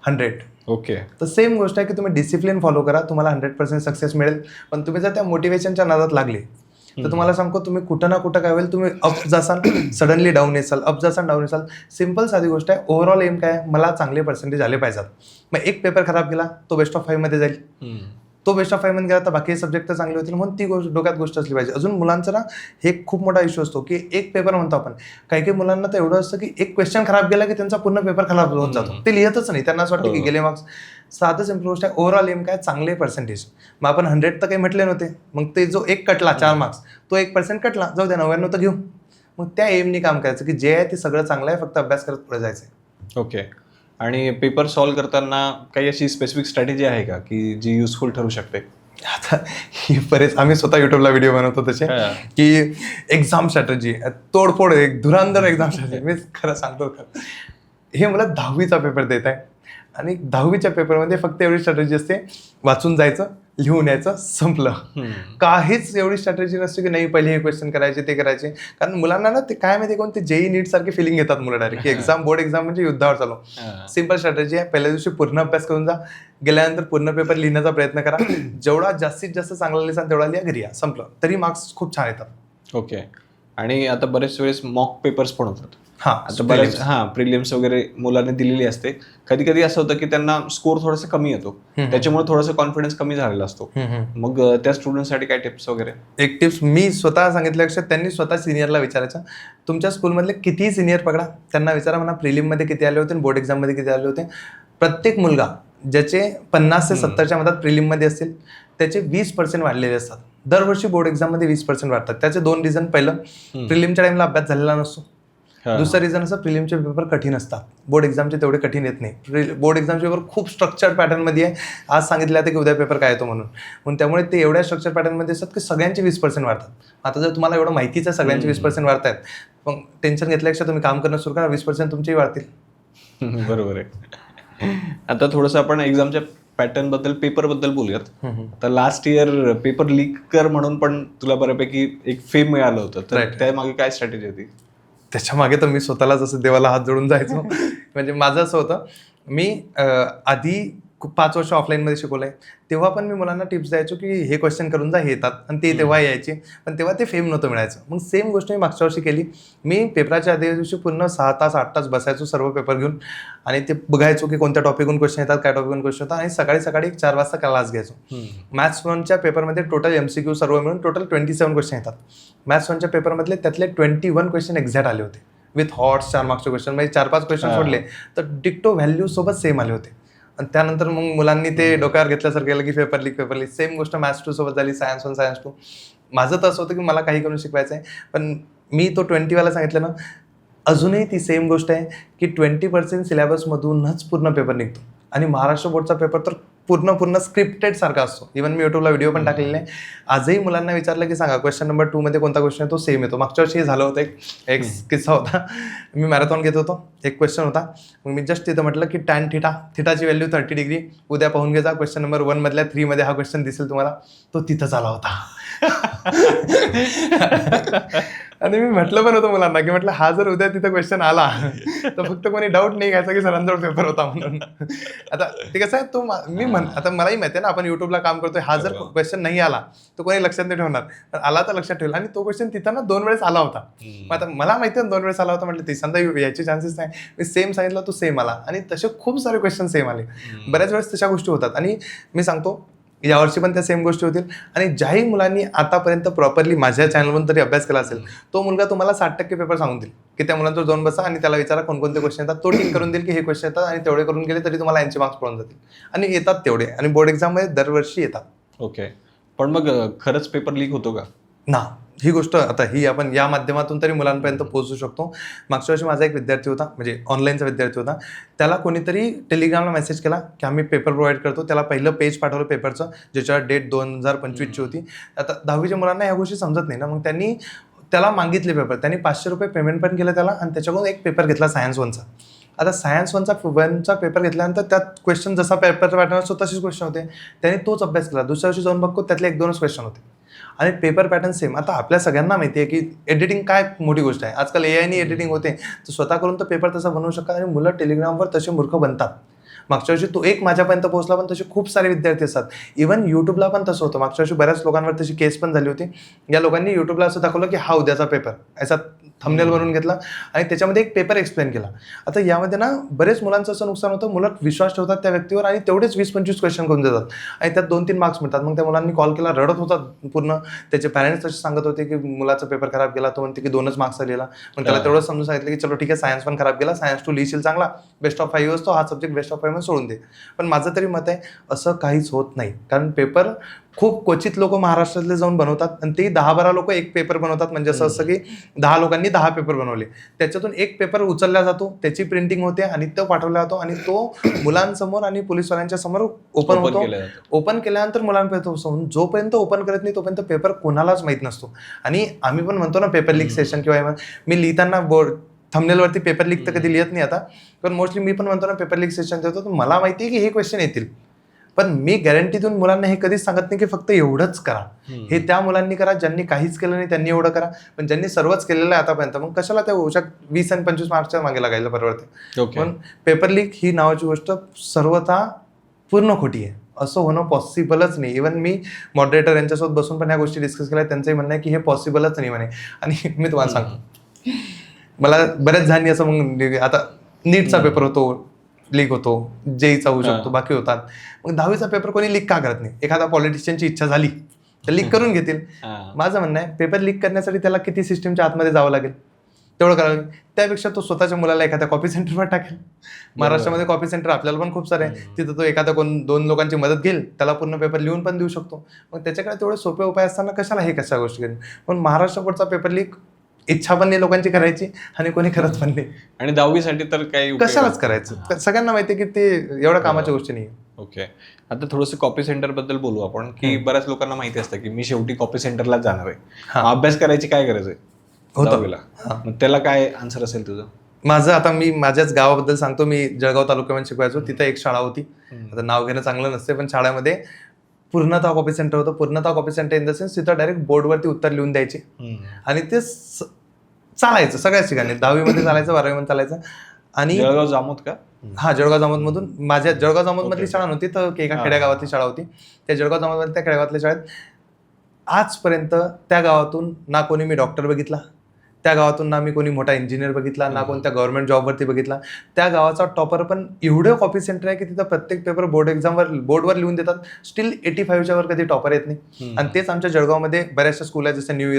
100. ओके. तर सेम गोष्ट आहे की तुम्ही डिसिप्लिन फॉलो करा, तुम्हाला 100% सक्सेस मिळेल. पण तुम्ही जर त्या मोटिवेशनच्या नादात लागले तर तुम्हाला सांगतो, तुम्ही कुठं ना कुठं काय होईल, तुम्ही अप जासाल, सडनली डाऊन येसाल, अप जासाल, डाऊन येसाल. सिम्पल साधी गोष्ट आहे. ओव्हरऑल एम काय, मला चांगले पर्सेंटेज आले पाहिजेत. मग एक पेपर खराब गेला, तो बेस्ट ऑफ 5 मध्ये जाईल. तो बेस्ट ऑफ 5 मध्ये गेला तर बाकी सब्जेक्ट तर चांगले होतील. म्हणून ती गोष्ट डोक्यात गोष्ट असली पाहिजे. अजून मुलांचा ना हे खूप मोठा इश्यू असतो की एक पेपर म्हणतो आपण, काही मुलांना तर एवढं असतं की एक क्वेश्चन खराब गेला की त्यांचा पूर्ण पेपर खराब होत जातो. ते लिहितच नाही, त्यांना असं वाटतं की गेले मार्क्स. साधं सिम्पल गोष्ट आहे. ओव्हरऑल एम काय, चांगले पर्सेंटेज. मग आपण 100 तर काही म्हटले नव्हते, मग ते जो एक कटला 4 मार्क्स, तो 1% कटला, जाऊ द्या 99 तर घेऊ. मग त्या एमनी काम करायचं की जे आहे ते सगळं चांगलं आहे, फक्त अभ्यास करत पुढे जायचं. ओके. आणि पेपर सॉल्व्ह करताना काही अशी स्पेसिफिक स्ट्रॅटेजी आहे का की जी युजफुल ठरू शकते? आता ही बरेच आम्ही स्वतः युट्यूबला व्हिडिओ बनवतो तसे की एक्झाम स्ट्रॅटेजी, तोडफोड, एक धुरांधर एक्झाम स्ट्रॅटेजी. मी खरं सांगतो, हे मला 10वीचा पेपर देत आहे आणि 10वीच्या पेपरमध्ये फक्त एवढी स्ट्रॅटेजी असते, वाचून जायचं, लिहून यायचं, संपलं. काहीच एवढी स्ट्रॅटेजी नसते की नाही पहिले हे क्वेश्चन करायचे, ते करायचे. कारण मुलांना ना ते काय माहिती, कोण ते जेई नीट सारखी फिलिंग घेतात मुलं डायरेक्ट की एक्झाम, बोर्ड एक्झाम म्हणजे युद्धावर चालू. सिम्पल स्ट्रॅटेजी आहे. पहिल्या दिवशी पूर्ण अभ्यास करून जा, गेल्यानंतर पूर्ण पेपर लिहिण्याचा प्रयत्न करा. जेवढा जास्तीत जास्त चांगला लिहिसान तेवढा लिहा, घरी या, संपलं. तरी मार्क्स खूप छान येतात. ओके. आणि आता बरेच वेळेस मॉक पेपर्स पण होतात. आता बरेच प्रिलिम्स वगैरे मुलांनी दिलेली असते. कधी कधी असं होतं की त्यांना स्कोर थोडासा कमी येतो, त्याच्यामुळे थोडासा कॉन्फिडन्स कमी झालेला असतो. मग त्या स्टुडंटसाठी काय टिप्स वगैरे? एक टिप्स मी स्वतः सांगितल्यापेक्षा त्यांनी स्वतः सिनियरला विचारायचं. तुमच्या स्कूलमधले कितीही सिनियर पकडा, त्यांना विचारा म्हणा प्रिलिममध्ये किती आले होते आणि बोर्ड एक्झाममध्ये किती आले होते. प्रत्येक मुलगा ज्याचे 50 ते 70च्या मधात प्रिलिममध्ये असतील त्याचे 20% वाढलेले असतात. दरवर्षी बोर्ड एक्झाममध्ये 20% वाढतात. त्याचे 2 रिझन. पहिलं, प्रिलिमच्या टाइमला अभ्यास झालेला नसतो. दुसरं रिझन असं, प्रिलिमचे पेपर कठीण असतात, बोर्ड एक्झामचे तेवढे कठीण येत नाही. बोर्ड एक्झामचे पेपर खूप स्ट्रक्चर्ड पॅटर्नमध्ये आहे. आज सांगितलं आहे की उद्या पेपर काय येतो म्हणून त्यामुळे ते एवढ्या स्ट्रक्चर पॅटर्नमध्ये असतात की सगळ्यांचे 20% वाढतात. आता जर तुम्हाला एवढं माहितीच आहे सगळ्यांचे 20% वाढत आहेत, मग टेन्शन घेतल्यापेक्षा तुम्ही काम करणं सुरू करा, 20% तुमचेही वाढतील. बरोबर आहे. आता थोडंसं आपण एक्झामच्या पॅटर्न बद्दल, पेपर बद्दल बोलूयात. आता लास्ट इयर पेपर लीक कर म्हणून पण तुला बऱ्यापैकी एक फेम मिळालं होतं, तर त्या मागे काय स्ट्रॅटेजी होती? त्याच्या मागे तर मी स्वतःलाच असं देवाला हात जोडून जायचो. म्हणजे माझं असं होतं, मी आधी 5 वर्ष ऑफलाईनमध्ये शिकवलंय, तेव्हा पण मी मुलांना टिप्स द्यायचो की हे क्वेश्चन करून जा, हे येतात, आणि ते तेव्हा यायचे, पण तेव्हा ते फेम नव्हतं मिळायचं. मग सेम गोष्ट मी मागच्या वर्षी केली. मी पेपराच्या आधी दिवशी पूर्ण 6 तास 8 तास बसायचो सर्व पेपर घेऊन आणि ते बघायचो की कोणत्या टॉपिकहून क्वेश्चन येतात, काय टॉपिकहून क्वेश्चन येतात, आणि सकाळी 4 वाजता क्लास घ्यायचो. मॅथ्स 1च्या पेपरमध्ये टोटल MCQ सर्व मिळून टोटल 27 क्वेश्चन येतात. मॅथ्स 1च्या पेपरमधले त्यातले 21 क्वेश्चन एक्झॅक्ट आले होते, विथ हॉट्स 4 मार्क्सचे क्वेश्चन. म्हणजे 4-5 क्वेश्चन सोडले तर डिक्टो व्हॅल्यू सोबत सेम आले होते. आणि त्यानंतर मग मुलांनी ते डोक्यावर घेतल्यासारखं केलं की पेपर लीक. सेम गोष्ट मॅथ्स 2 सोबत झाली, सायन्स 1 सायन्स 2. माझं तर असं होतं की मला काही करून शिकवायचं आहे, पण मी तो 20वाला सांगितलं ना, अजूनही ती सेम गोष्ट आहे की 20% सिलेबसमधूनच पूर्ण पेपर निघतो. आणि महाराष्ट्र बोर्डचा पेपर तर पूर्ण स्क्रिप्टेड सारखा असतो. इव्हन मी युट्यूबला व्हिडिओ पण टाकलेले आहे. आजही मुलांना विचारलं की सांगा क्वेश्चन नंबर 2 मध्ये कोणता क्वेश्चन आहे, तो सेम येतो. मागच्या वर्षी हे झालं होतं. एक किस्सा होता. मी मॅरेथॉन घेत होतो, एक क्वेश्चन होता, मग मी जस्ट तिथं म्हटलं की टॅन थिटाची व्हॅल्यू 30 डिग्री, उद्या पाहून घ्या, क्वेश्चन नंबर 1 मधल्या 3 मध्ये हा क्वेश्चन दिसेल तुम्हाला. तो तिथंच आला होता. आणि मी म्हटलं पण होतं मुलांना की म्हटलं हा जर उद्या तिथं क्वेश्चन आला तर फक्त कोणी डाऊट नाही घ्यायचा की सरांजवळ पेपर होता म्हणून. आता ते कसं आहे, मी आता मलाही माहिती आहे ना, आपण युट्यूबला काम करतोय, हा जर बरोबर. क्वेश्चन नाही आला तर कोणी लक्षात नाही ठेवणार, पण आला तर लक्षात ठेवला. आणि तो क्वेश्चन तिथं ना 2 वेळेस आला होता. मग आता मला माहिती आहे 2 वेळेस आला होता, म्हटलं तिसऱ्यांदा याचे चान्सेस नाही. मी सेम सांगितलं, तो सेम आला. आणि तसे खूप सारे क्वेश्चन सेम आले. बऱ्याच वेळेस तशा गोष्टी होतात. आणि मी सांगतो यावर्षी पण त्या सेम गोष्टी होतील. आणि ज्याही मुलांनी आतापर्यंत प्रॉपरली माझ्या चॅनलवरून तरी अभ्यास केला असेल, तो मुलगा तुम्हाला 60% पेपर सांगून देईल की त्या मुलांवर जाऊन बसा आणि त्याला विचारा कोणकोणते क्वेश्चन येतात. तो टिक करून देईल की हे क्वेश्चन येतात, आणि तेवढे करून गेले तरी तुम्हाला 80 मार्क्स पडून जातील. आणि येतात तेवढे. आणि बोर्ड एक्झाममध्ये दरवर्षी येतात. ओके. पण मग खरंच पेपर लीक होतो का? ना, ही गोष्ट आता ही आपण या माध्यमातून तरी मुलांपर्यंत पोहोचू शकतो. मागच्या वर्षी माझा एक विद्यार्थी होता, म्हणजे ऑनलाईनचा विद्यार्थी होता. त्याला कोणीतरी टेलिग्रामला मेसेज केला की आम्ही पेपर प्रोव्हाइड करतो. त्याला पहिलं पेज पाठवलं पेपरचं, ज्याच्यावर डेट 2025ची होती. आता 10वीच्या मुलांना ह्या गोष्टी समजत नाही ना, मग त्यांनी त्याला मागितले पेपर. त्यांनी ₹500 पेमेंट पण केलं त्याला, आणि त्याच्याकडून एक पेपर घेतला सायन्स 1चा. आता सायन्स 1चा पेपर घेतल्यानंतर त्यात क्वेश्चन जसा पेपर पॅटर्न असतो तसेच क्वेश्चन होते. त्याने तोच अभ्यास केला. दुसऱ्या वर्षी जाऊन बघतो त्यातले 1-2च क्वेश्चन होते, आणि पेपर पॅटर्न सेम. आता आपल्या सगळ्यांना माहिती आहे की एडिटिंग काय मोठी गोष्ट आहे. आजकाल AI एडिटिंग होते, तर स्वतः करून तर पेपर तसा बनवू शकतात. आणि मुलं टेलिग्रामवर तसे मूर्ख बनतात. मागच्या वर्षी तो एक माझ्यापर्यंत पोहोचला, पण तसे खूप सारे विद्यार्थी असतात. इव्हन यूट्यूबला पण तसं होतं. मागच्या वर्षी बऱ्याच लोकांवर तशी केस पण झाली होती. या लोकांनी यूट्यूबला असं दाखवलं की हा उद्याचा पेपर, असा थंबनेल बनवून घेतला आणि त्याच्यामध्ये एक पेपर एक्सप्लेन केला. आता यामध्ये ना बरेच मुलांचं असं नुकसान होतं. मुलं विश्वास ठेवतात त्या व्यक्तीवर आणि तेवढेच 20-25 क्वेश्चन करून देतात, आणि त्यात 2-3 मार्क्स मिळतात. मग त्या मुलांनी कॉल केला, रडत होता पूर्ण. त्याचे पॅरेंट्स तसे सांगत होते की मुलाचा पेपर खराब गेला. तो म्हणते की 2च मार्क्स लिहिला. मग त्याला तेवढं समजून सांगितलं की चलो ठीक आहे, सायन्स पण खराब गेला, सायन्स 2 लिहिशील चांगला, बेस्ट ऑफ 5 असतो, हा सब्जेक्ट बेस्ट ऑफ 5 मध्ये सोडून दे. पण माझं तरी मत आहे असं काहीच होत नाही. कारण पेपर खूप क्वचित लोक महाराष्ट्रातले जाऊन बनवतात, आणि ते 10-12 लोक एक पेपर बनवतात. म्हणजे असं असं की 10 लोकांनी 10 पेपर बनवले, त्याच्यातून एक पेपर उचलला जातो, त्याची प्रिंटिंग होते आणि तो पाठवला जातो, आणि तो मुलांसमोर आणि पोलीसवाल्यांच्या समोर ओपन होतो. ओपन केल्यानंतर मुलांपर्यंत जोपर्यंत ओपन करत नाही तोपर्यंत पेपर कोणालाच माहीत नसतो. आणि आम्ही पण म्हणतो ना पेपर लीक सेशन, किंवा मी लिहिताना बोर्ड थंबनेलवरती पेपर लीक तर कधी लिहित नाही आता, पण मोस्टली मी पण म्हणतो ना पेपर लीक सेशन देतो, तर मला माहिती आहे की हे क्वेश्चन येतील. पण मी गॅरंटी देऊन मुलांना हे कधीच सांगत नाही की फक्त एवढंच करा. हे त्या मुलांनी करा ज्यांनी काहीच केलं नाही, त्यांनी एवढं करा. पण ज्यांनी सर्वच केलेलं आहे आतापर्यंत, मग कशाला त्या 20 आणि 25 मार्क्सच्या मागे लागायला परवडते. पण पेपर लीक ही नावाची गोष्ट सर्वथा पूर्ण खोटी आहे. असं होणं पॉसिबलच नाही. इव्हन मी मॉडरेटर यांच्यासोबत बसून पण ह्या गोष्टी डिस्कस केल्या. त्यांचंही म्हणणं आहे की हे पॉसिबलच नाही म्हणे. आणि मी तुम्हाला सांगतो, मला बऱ्याच जणांनी असं मग आता नीटचा पेपर होतो, लीक होतो, जेईचा होऊ शकतो, बाकी होतात. मग 10वीचा पेपर कोणी लीक का करत नाही? एखादा पॉलिटिशियनची इच्छा झाली तर लीक करून घेतील. माझं म्हणणं आहे पेपर लीक करण्यासाठी त्याला किती सिस्टीमच्या आतमध्ये जावं लागेल, तेवढं करावं लागेल. त्यापेक्षा तो स्वतःच्या मुलाला एखाद्या कॉपी सेंटरवर टाकेल. महाराष्ट्रामध्ये कॉपी सेंटर आपल्याला पण खूप सारे आहे. तिथं तो एखादा 2 लोकांची मदत घेईल, त्याला पूर्ण पेपर लिहून पण देऊ शकतो. मग त्याच्याकडे तेवढे सोपे उपाय असताना कशाला हे कशा गोष्टी करेल. पण महाराष्ट्र बोर्डचा पेपर लीक इच्छा पण नाही लोकांची करायची, आणि कोणी करत पण नाही. आणि 10वीसाठी तर काही कशालाच करायचं. सगळ्यांना माहिती आहे की ते एवढ्या कामाच्या गोष्टी नाही. ओके. आता थोडंसं कॉपी सेंटर बद्दल बोलू आपण, की बऱ्याच लोकांना माहिती असतं की मी शेवटी कॉपी सेंटरलाच जाणार आहे, अभ्यास करायची काय गरज आहे होतं. मग त्याला काय आन्सर असेल तुझं? माझं आता मी माझ्याच गावाबद्दल सांगतो. मी जळगाव तालुक्यामध्ये शिकवायचो. तिथं एक शाळा होती. आता नाव घेणं चांगलं नसते, पण शाळेमध्ये पूर्णतः कॉपी सेंटर होतं. पूर्णतः copy centre in the sense तिथं डायरेक्ट बोर्डवरती उत्तर लिहून द्यायचे, आणि ते चालायचं सगळ्याच ठिकाणी. 10वीमध्ये चालायचं, 12वीमध्ये चालायचं. आणि जळगाव जामोद का? हा, जळगाव जामोदमधून. माझ्या जळगाव जामोदमधली शाळा नव्हती, तर एका खेड्यागावातली शाळा होती. त्या जळगाव जामोदमध्ये त्या खेड्यागावातल्या शाळेत आजपर्यंत त्या गावातून ना कोणी मी डॉक्टर बघितला, त्या गावातून ना मी कोणी मोठा इंजिनियर बघितला, ना कोणत्या गव्हर्नमेंट जॉबवरती बघितला. त्या गावाचा टॉपर पण एवढं कॉपी सेंटर आहे की तिथं प्रत्येक पेपर बोर्डवर लिहून देतात. स्टील 85च्या वर कधी टॉपर येत नाही. आणि तेच आमच्या जळगावमध्ये बऱ्याचशा स्कूल आहेत, जसं न्यू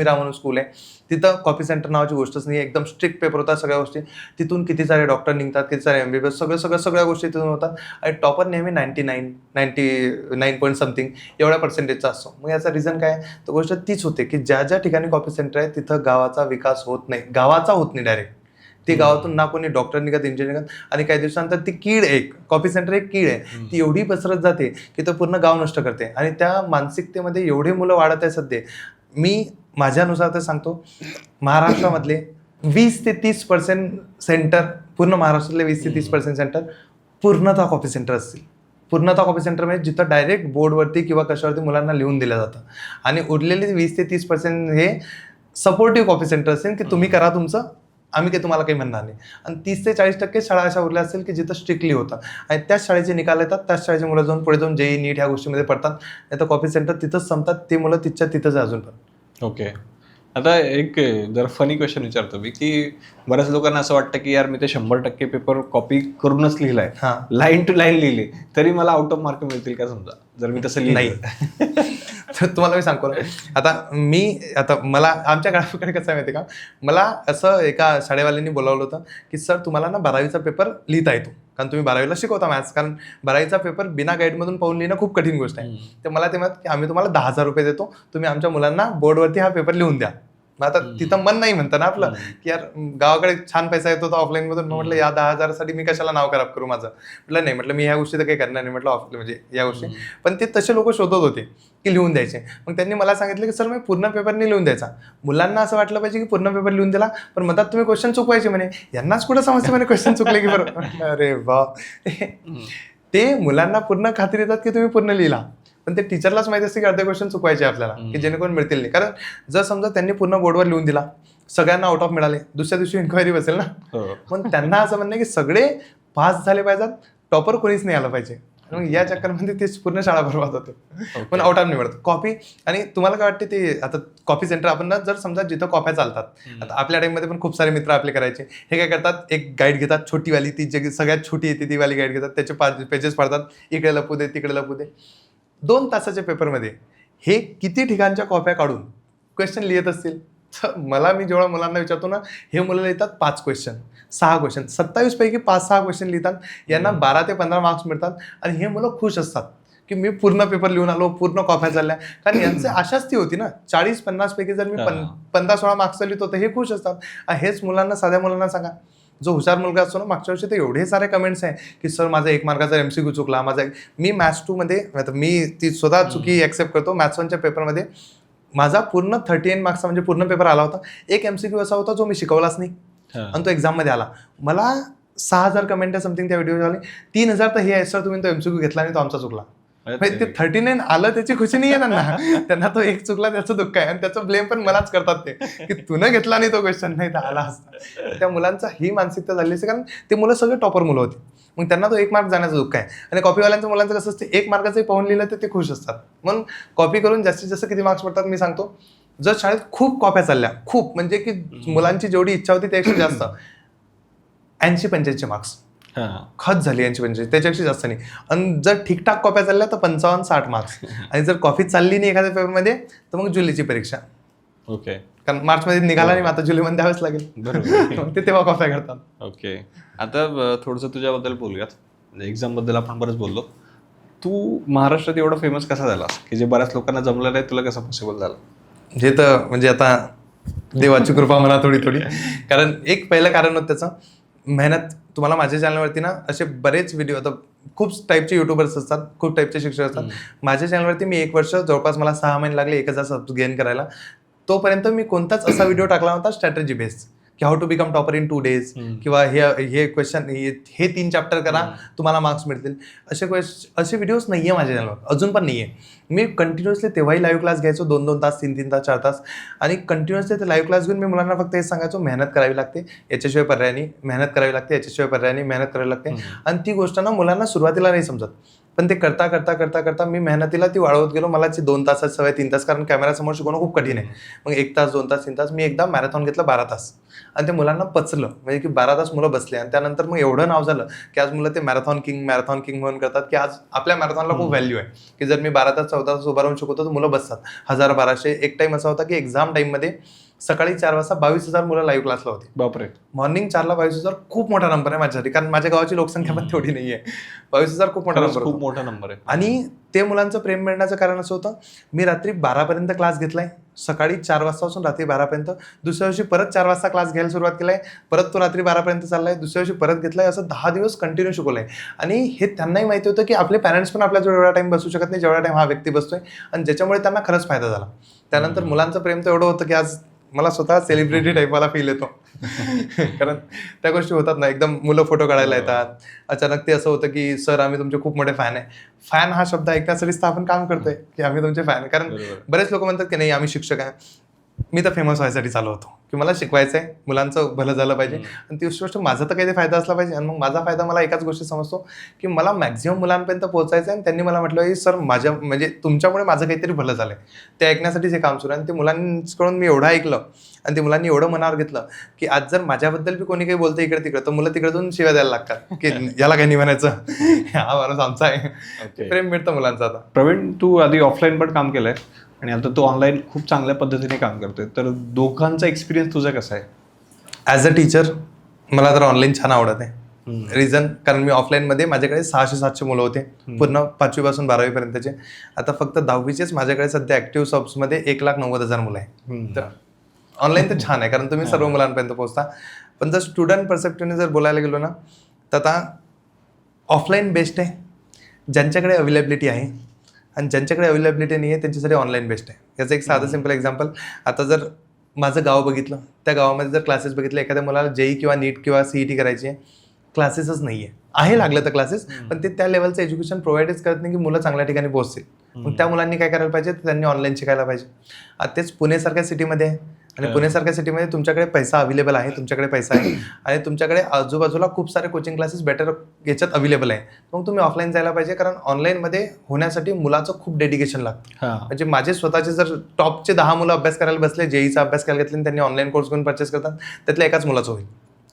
इरा म्हणून स्कूल आहे. तिथं कॉपी सेंटर नावाची गोष्टच नाही. एकदम स्ट्रिक्ट पेपर होतात सगळ्या गोष्टी. तिथून किती सारे डॉक्टर निघतात, किती सारे MBBS, सगळ्या गोष्टी तिथून होतात. आणि टॉपर नेहमी 99 पॉईंट समथिंग एवढ्या पर्सेंटेजचा असतो. मग याचा रिझन काय? तर गोष्ट तीच होते की ज्या ज्या ठिकाणी कॉपी सेंटर आहे तिथं गावाचा विकास होत नाही. गावाचा होत नाही डायरेक्ट. ती गावातून ना कोणी डॉक्टर निघत, इंजिनियर निघत. आणि काही दिवसानंतर ती कीड, एक कॉपी सेंटर एक कीड आहे, ती एवढी पसरत जाते की तो पूर्ण गाव नष्ट करते. आणि त्या मानसिकतेमध्ये एवढे मुलं वाढत आहे सध्या. मी माझ्यानुसार तर सांगतो, महाराष्ट्रामधले 20 ते 30% सेंटर, पूर्ण महाराष्ट्रातले 20 ते 30% सेंटर पूर्णतः कॉपी सेंटर असतील. पूर्णतः कॉपी सेंटर म्हणजे जिथं डायरेक्ट बोर्डवरती किंवा कशावरती मुलांना लिहून दिलं जातं. आणि उरलेले 20 ते 30% हे सपोर्टिव्ह कॉपी सेंटर असेल की तुम्ही करा तुमचं, आम्ही काही तुम्हाला काही म्हणणार नाही. आणि 30 ते 40% शाळा अशा उरल्या असतील की जिथं स्ट्रिक्टली होतं आणि त्याच शाळेचे निकाल येतात, त्याच शाळेचे मुलं जाऊन पुढे जाऊन JEE नीट ह्या गोष्टीमध्ये पडतात. नाही तर कॉपी सेंटर तिथंच संपतात, ते मुलं तिथंच आहे अजून पण. ओके. आता एक जर फनी क्वेश्चन विचारतो मी, की बऱ्याच लोकांना असं वाटतं की यार मी ते 100% पेपर कॉपी करूनच लिहिलाय, हां. लाईन टू लाईन लिहिले तरी मला आउट ऑफ मार्क मिळतील का समजा, जर मी तसं नाही. लिहिलं? तर तुम्हाला मी सांगतो ना, आता मला आमच्या गावाकडे कसं आहे माहिती का, मला असं एका शाळेवाल्यांनी बोलावलं होतं की सर तुम्हाला ना 12वीचा पेपर लिहिता येतो, कारण तुम्ही 12वीला शिकवता मॅथ्स, कारण 12वीचा पेपर बिना गाईडमधून पाहून लिहिणं खूप कठीण गोष्ट आहे. तर मला ते म्हणत की आम्ही तुम्हाला 10,000 रुपये देतो, तुम्ही आमच्या मुलांना बोर्डवरती हा पेपर लिहून द्या. मग आता तिथं मन नाही म्हणतं ना आपलं, की यार गावाकडे छान पैसा येतो ऑफलाईन मधून, म्हटलं या 10,000 साठी मी कशाला नाव खराब करू माझं. म्हटलं नाही, म्हटलं मी ह्या गोष्टी तर काही करणार नाही, म्हटलं म्हणजे या गोष्टी. पण ते तसे लोक शोधत होते की लिहून द्यायचे. मग त्यांनी मला सांगितलं की सर मी पूर्ण पेपर नाही लिहून द्यायचा, मुलांना असं वाटलं पाहिजे की पूर्ण पेपर लिहून दिला, पण मधात तुम्ही क्वेश्चन चुकवायचे म्हणे, यांनाच कुठं समजते म्हणे क्वेश्चन चुकले की बरं. अरे वा, ते मुलांना पूर्ण खात्री येतात की तुम्ही पूर्ण लिहिला, पण ते टीचरलाच माहिती असते की अर्धे क्वेश्चन चुकवायचे आपल्याला, की जेणेकरून मिळतील नाही. कारण जर समजा त्यांनी पूर्ण बोर्डवर लिहून दिला, सगळ्यांना आउट ऑफ मिळाले, दुसऱ्या दिवशी इन्क्वायरी बसेल ना. पण त्यांना असं म्हणणं की सगळे पास झाले पाहिजेत, टॉपर कोणीच नाही आलं पाहिजे. मग या चक्करमध्ये ते पूर्ण शाळा बरबाद होते. पण आउट ऑफ निवडत कॉपी. आणि तुम्हाला काय वाटते ते आता कॉपी सेंटर आपण ना, जर समजा जिथं कॉप्या चालतात, आता आपल्या टाइममध्ये पण खूप सारे मित्र आपले करायचे, हे काय करतात, एक गाईड घेतात छोटीवाली, ती जग सगळ्यात छोटी येते ती वाली गाईड घेतात, त्याचे 5 पेजेस पडतात, इकडे लपू दे तिकडे लपू दे. 2 तासाच्या पेपरमध्ये हे किती ठिकाणच्या कॉप्या काढून क्वेश्चन लिहित असतील. मी जेव्हा मुलांना विचारतो ना, हे मुलं लिहितात 5 क्वेश्चन 6 क्वेश्चन, 27 पैकी 5-6 क्वेश्चन लिहितात, यांना 12 ते 15 मार्क्स मिळतात. आणि हे मुलं खुश असतात की मी पूर्ण पेपर लिहून आलो, पूर्ण कॉप्या चालल्या. कारण यांची आशाच ती होती ना, 40-50 पैकी जर मी 15-16 मार्क्स लिहितो तर हे खुश असतात. हेच मुलांना, साध्या मुलांना सांगा, जो हुशार मुलगा असतो ना, मागच्या वर्षी तर एवढे सारे कमेंट्स आहे की सर माझा 1 मार्काचा MCQ चुकला, मी मॅथ्स 2 मध्ये, मी ती स्वतः चुकी ऍक्सेप्ट करतो, मॅथ्स 1च्या पेपरमध्ये माझा पूर्ण 38 मार्क्सचा म्हणजे पूर्ण पेपर आला होता. एक MCQ असा होता जो मी शिकवलाच नाही आणि तो एक्झाम मध्ये आला. मला 6,000 कमेंट आहे समथिंग त्या व्हिडिओ झाले, 3,000 तर हे आहे सर तुम्ही तो MCQ घेतला आणि तो आमचा चुकला. ते 39 आलं त्याची खुशी नाही आहे त्यांना तो एक चुकला त्याचं दुःख आहे, आणि त्याचं ब्लेम पण मलाच करतात ते, की तू न घेतला नाही तो क्वेश्चन, नाही तर आला असता. त्या मुलांचा ही मानसिकता झाली असते, कारण ते मुलं सगळे टॉपर मुलं होती. मग त्यांना तो 1 मार्क जाण्याचं दुःख आहे. आणि कॉपीवाल्यांच्या मुलांचं कसं असते, 1 मार्काचंही पाहून लिहिलं तर ते खुश असतात. म्हणून कॉपी करून जास्तीत जास्त किती मार्क्स पडतात मी सांगतो. जर शाळेत खूप कॉप्या चालल्या, खूप म्हणजे की मुलांची जेवढी इच्छा होती त्यापेक्षा जास्त, 80-85 मार्क्स खत झाली, 80-85 त्याच्यापेक्षा जास्त नाही. आणि जर ठीकठाक कॉप्या चालल्या तर 55-60 मार्क्स. आणि जर कॉपी चालली नाही एखाद्या पेपरमध्ये तर मग जुलीची परीक्षा. ओके. कारण मार्चमध्ये निघाला नाही, आता जुलैमध्ये द्यावंच लागेल. बरोबर. ते तेव्हा कॉप्या करतात. ओके. आता थोडंसं तुझ्याबद्दल बोलूयात. एक्झाम बद्दल आपण बरंच बोललो. तू महाराष्ट्रात एवढा फेमस कसा झालास की जे बऱ्याच लोकांना जमलं नाही, तुला कसं पॉसिबल झालं? हे तर म्हणजे आता देवाची कृपा म्हणा थोडी. कारण एक पहिलं कारण होतं त्याचं मेहनत. तुम्हाला माझ्या चॅनलवरती ना असे बरेच व्हिडिओ, आता खूप टाईपचे युट्यूबर्स असतात, खूप टाईपचे शिक्षक असतात. माझ्या चॅनलवरती मी 1 वर्ष जवळपास मला 6 महिने लागले 1,000 सबस्क्राइब गेन करायला. तोपर्यंत मी कोणताच असा व्हिडिओ टाकला नव्हता स्ट्रॅटेजी बेस्ड, की how to become topper in 2 days, किंवा हे क्वेश्चन, हे 3 चॅप्टर करा तुम्हाला मार्क्स मिळतील. असे व्हिडिओज नाहीये माझ्या चॅनलवर, अजून पण नाहीये. मी कंटिन्युअसली तेव्हाही लाईव्ह क्लास घ्यायचो 2-2 तास, 3-3 तास, 4 तास. आणि कंटिन्युअसली ते लाईव्ह क्लास घेऊन मी मुलांना फक्त हेच सांगायचो, मेहनत करावी लागते, याच्याशिवाय पर्याय नाही, मेहनत करावी लागते, याच्याशिवाय पर्याय नाही, मेहनत करावी लागते. आणि ती गोष्ट ना मुलांना सुरुवातीला नाही समजत, पण ते करता करता करता करता मी मेहनतीला ती वाढवत गेलो. मला 2 तासाची सवय, 3 तास, कारण कॅमेरासमोर शिकवणं खूप कठीण आहे. मग 1 तास, 2 तास, 3 तास, मी एकदा मॅरेथॉन घेतलं 12 तास. आणि ते मुलांना पचलं, म्हणजे की 12 तास मुलं बसले. आणि त्यानंतर मग एवढं नाव झालं की आज मुलं ते मॅरेथॉन किंग म्हणून करतात, की आज आपल्या मॅरेथॉनला खूप व्हॅल्यू आहे. की जर मी 12 तास 14 तास उभा राहून शिकवतो तर मुलं बसतात 1000-1200. एक टाइम असा होता की एक्झाम टाइममध्ये सकाळी 4 वाजता 22,000 मुलं लाईव्ह क्लासला होते. बापरे. मॉर्निंग 4ला 22,000 खूप मोठा नंबर आहे माझ्यासाठी, कारण माझ्या गावाची लोकसंख्या पण तेवढी नाहीये. 22,000 खूप मोठा नंबर, खूप मोठा नंबर आहे. आणि ते मुलांचं प्रेम मिळण्याचं कारण असं होतं, मी रात्री 12 पर्यंत क्लास घेतलाय, सकाळी 4 वाजतापासून रात्री 12 पर्यंत. दुसऱ्या दिवशी परत 4 वाजता क्लास घ्यायला सुरुवात केलाय, परत तो रात्री 12 पर्यंत चाललाय, दुसऱ्या दिवशी परत घेतलाय, असं 10 दिवस कंटिन्यू शिकवलंय. आणि हे त्यांनाही माहिती होतं की आपले पॅरेंट्स पण आपल्या जेवढा टाइम बसू शकत नाही जेवढा टाइम हा व्यक्ती बसतोय, आणि ज्याच्यामुळे त्यांना खरंच फायदा झाला. त्यानंतर मुलांचं प्रेम तर एवढं होतं की आज मला स्वतः सेलिब्रिटी टाईप मला फील येतो. कारण त्या गोष्टी होतात ना, एकदम मुलं फोटो काढायला येतात, अचानक ते असं होतं की सर आम्ही तुमचे खूप मोठे फॅन आहे. फॅन हा शब्द ऐकण्यासाठीच तर आपण काम करतोय की आम्ही तुमचे फॅन आहे. कारण बरेच लोक म्हणतात की नाही आम्ही शिक्षक आहे. मी तर फेमस व्हायसाठी चालू होतो की मला शिकवायचं आहे, मुलांचं भलं झालं पाहिजे आणि ती गोष्ट माझा तर काही फायदा असला पाहिजे. आणि मग माझा फायदा मला एकाच गोष्टी समजतो की मला मॅक्झिमम मुलांपर्यंत पोहोचायचं आहे. आणि त्यांनी मला म्हटलं की सर माझ्या म्हणजे तुमच्यामुळे माझं काहीतरी भलं झालं आहे, ते ऐकण्यासाठीच हे काम सुरू आहे. आणि ते मुलांकडून मी एवढं ऐकलं आणि ते मुलांनी एवढं मनावर घेतलं की आज जर माझ्याबद्दल बी कोणी काही बोलतं इकडे तिकडे, तर मुलं तिकडे जाऊन शिव्या द्यायला लागतात की याला काही नाही म्हणायचं, हा माणूस आमचा आहे. प्रेम मिळतं मुलांचं. आता प्रवीण, तू आधी ऑफलाईन पण काम केलंय आणि आता तू ऑनलाईन खूप चांगल्या पद्धतीने काम करतोय, तर दोघांचा एक्सपिरियन्स तुझा कसा आहे? ॲज अ टीचर मला तर ऑनलाईन छान आवडत आहे. रिझन कारण मी ऑफलाईनमध्ये माझ्याकडे 600-700 मुलं होते पूर्ण 5वी पासून 12वी पर्यंतचे. आता फक्त 10वीचेच माझ्याकडे सध्या ॲक्टिव्ह सबमध्ये 1,90,000 मुलं आहे. तर ऑनलाईन तर छान आहे कारण तुम्ही सर्व मुलांपर्यंत पोहोचता. पण जर स्टुडंट पर्स्पेक्टिव्हने जर बोलायला गेलो ना, तर आता ऑफलाईन बेस्ट आहे ज्यांच्याकडे अवेलेबिलिटी आहे, आणि ज्यांच्याकडे अवेलेबिलिटी नाही आहे त्यांच्यासाठी ऑनलाईन बेस्ट आहे. याचं एक साधं सिम्पल एक्झाम्पल, आता जर माझं गाव बघितलं, त्या गावामध्ये जर क्लासेस बघितले, एखाद्या मुलाला जेई किंवा नीट किंवा CET करायची आहे, क्लासेसच नाही आहे लागलं तर क्लासेस, पण ते त्या लेवलचं एज्युकेशन प्रोव्हाइडच करत नाही की मुलं चांगल्या ठिकाणी पोहोचतील. मग त्या मुलांनी काय करायला पाहिजे, त्यांनी ऑनलाईन शिकायला पाहिजे. आता तेच पुणेसारख्या सिटीमध्ये आहे, आणि पुणेसारख्या सिटीमध्ये तुमच्याकडे पैसा अवेलेबल आहे, तुमच्याकडे पैसा आहे आणि तुमच्याकडे आजूबाजूला खूप सारे कोचिंग क्लासेस बेटर याच्यात अवेलेबल आहे. मग तुम्ही ऑफलाईन जायला पाहिजे, कारण ऑनलाईनमध्ये होण्यासाठी मुलाचं खूप डेडिकेशन लागतं. म्हणजे माझे स्वतःचे जर टॉपचे 10 मुलं अभ्यास करायला बसले, जेईचा अभ्यास करायला घेतले आणि त्यांनी ऑनलाईन कोर्स घेऊन परचेस करतात, त्यातल्या एकाच मुलाचं होईल,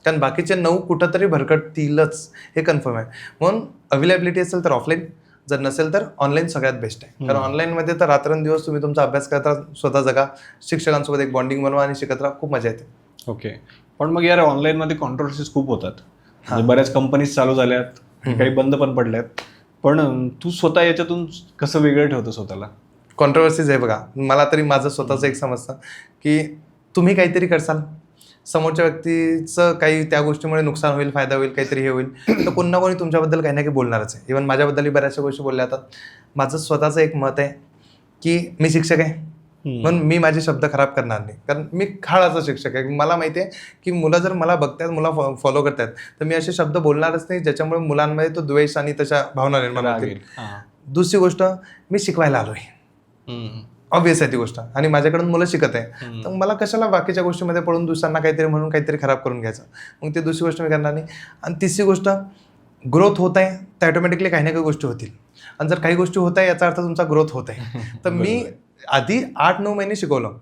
कारण बाकीचे 9 कुठंतरी भरकटतीलच हे कन्फर्म आहे. म्हणून अवेलेबिलिटी असेल तर ऑफलाईन, जर नसेल तर ऑनलाईन सगळ्यात बेस्ट आहे. कारण ऑनलाईनमध्ये तर रात्रंदिवस तुम्ही तुमचा अभ्यास करता, स्वतः जगा, शिक्षकांसोबत एक बॉन्डिंग बनवा आणि शिकत राहा, खूप मजा येते. ओके, पण मग यार ऑनलाईनमध्ये कॉन्ट्रोवर्सीज खूप होतात. म्हणजे बऱ्याच कंपनीज चालू झाल्यात, काही बंद पण पडल्यात, पण तू स्वतः याच्यातून कसं वेगळं ठेवतो स्वतःला? कॉन्ट्रोवर्सीज आहे बघा, मला तरी माझं स्वतःचं एक समजतं की तुम्ही काहीतरी करसाल, समोरच्या व्यक्तीचं काही त्या गोष्टीमुळे नुकसान होईल, फायदा होईल, काहीतरी हे होईल, तर कोणी ना कोणी तुमच्याबद्दल काही ना काही बोलणारच आहे. इव्हन माझ्याबद्दलही बऱ्याचशा गोष्टी बोलल्या जातात. माझं स्वतःचं एक मत आहे की मी शिक्षक आहे म्हणून मी माझे शब्द खराब करणार नाही, कारण मी काळाचा शिक्षक आहे. मला माहिती आहे की मुलं जर मला बघतात, मुलं फॉलो करतात, तर मी असे शब्द बोलणारच नाही ज्याच्यामुळे मुलांमध्ये तो द्वेष आणि तशा भावना निर्माण होतील. दुसरी गोष्ट, मी शिकवायला आलो आहे, ऑब्विस आहे ती गोष्ट, आणि माझ्याकडून मुलं शिकत आहे, तर मला कशाला बाकीच्या गोष्टीमध्ये पडून दुसऱ्यांना काहीतरी म्हणून काहीतरी खराब करून घ्यायचं. मग ती दुसरी गोष्ट मी करणार नाही. आणि तिसरी गोष्ट, ग्रोथ होत आहे तर ऑटोमॅटिकली काही ना काही गोष्टी होतील, आणि जर काही गोष्टी होत आहे याचा अर्थ तुमचा ग्रोथ होत आहे. तर मी आधी 8-9 महिने शिकवलं,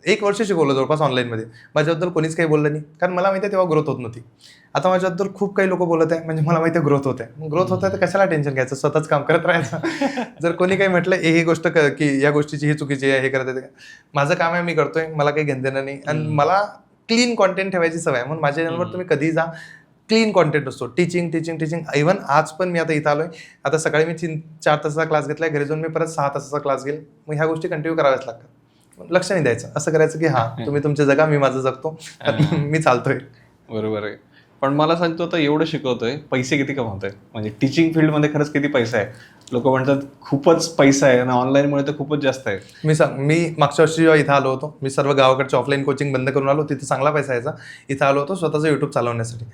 1 वर्ष शिकवलं जवळपास ऑनलाईनमध्ये. माझ्याबद्दल कोणीच काही बोललं नाही, कारण मला माहिती आहे तेव्हा ग्रोथ होत नव्हती. आता माझ्याबद्दल खूप काही लोक बोलत आहे, म्हणजे मला माहिती आहे ग्रोथ होत आहे. ग्रोथ होत आहे तर कशाला टेन्शन घ्यायचं, स्वतःच काम करत राहायचं. जर कोणी काही म्हटलं ही गोष्ट की या गोष्टीची ही चुकीची आहे, हे करत आहे, माझं काम आहे, मी करतोय, मला काही घेणं देणं नाही. आणि मला क्लीन कॉन्टेंट ठेवायची सवय आहे, म्हणून माझ्या चॅनलवर तुम्ही कधीही जा, क्लीन कॉन्टेंट असतो. टीचिंग. इव्हन आज पण मी आता इथं आलोय, आता सकाळी मी 4 तासाचा क्लास घेतलाय, घरी जाऊन मी परत 6 तासाचा क्लास घेईल. मग ह्या गोष्टी कंटिन्यू कराव्याच लागतात. लक्ष नाही द्यायचं, असं करायचं की तुम्ही तुमच्या जगा, मी माझं जगतो, मी चालतोय. बरोबर आहे. पण मला सांगतो, आता एवढं शिकवतोय, पैसे किती कमवतोय? म्हणजे टीचिंग फील्डमध्ये खरंच किती पैसा आहे? लोक म्हणतात खूपच पैसा आहे, आणि ऑनलाईनमुळे तर खूपच जास्त आहे. मी मागच्या वर्षी जेव्हा इथं आलो होतो, मी सर्व गावाकडचे ऑफलाईन कोचिंग बंद करून आलो, तिथे चांगला पैसा यायचा. इथं आलो होतो स्वतःचं यूट्यूब चालवण्यासाठी.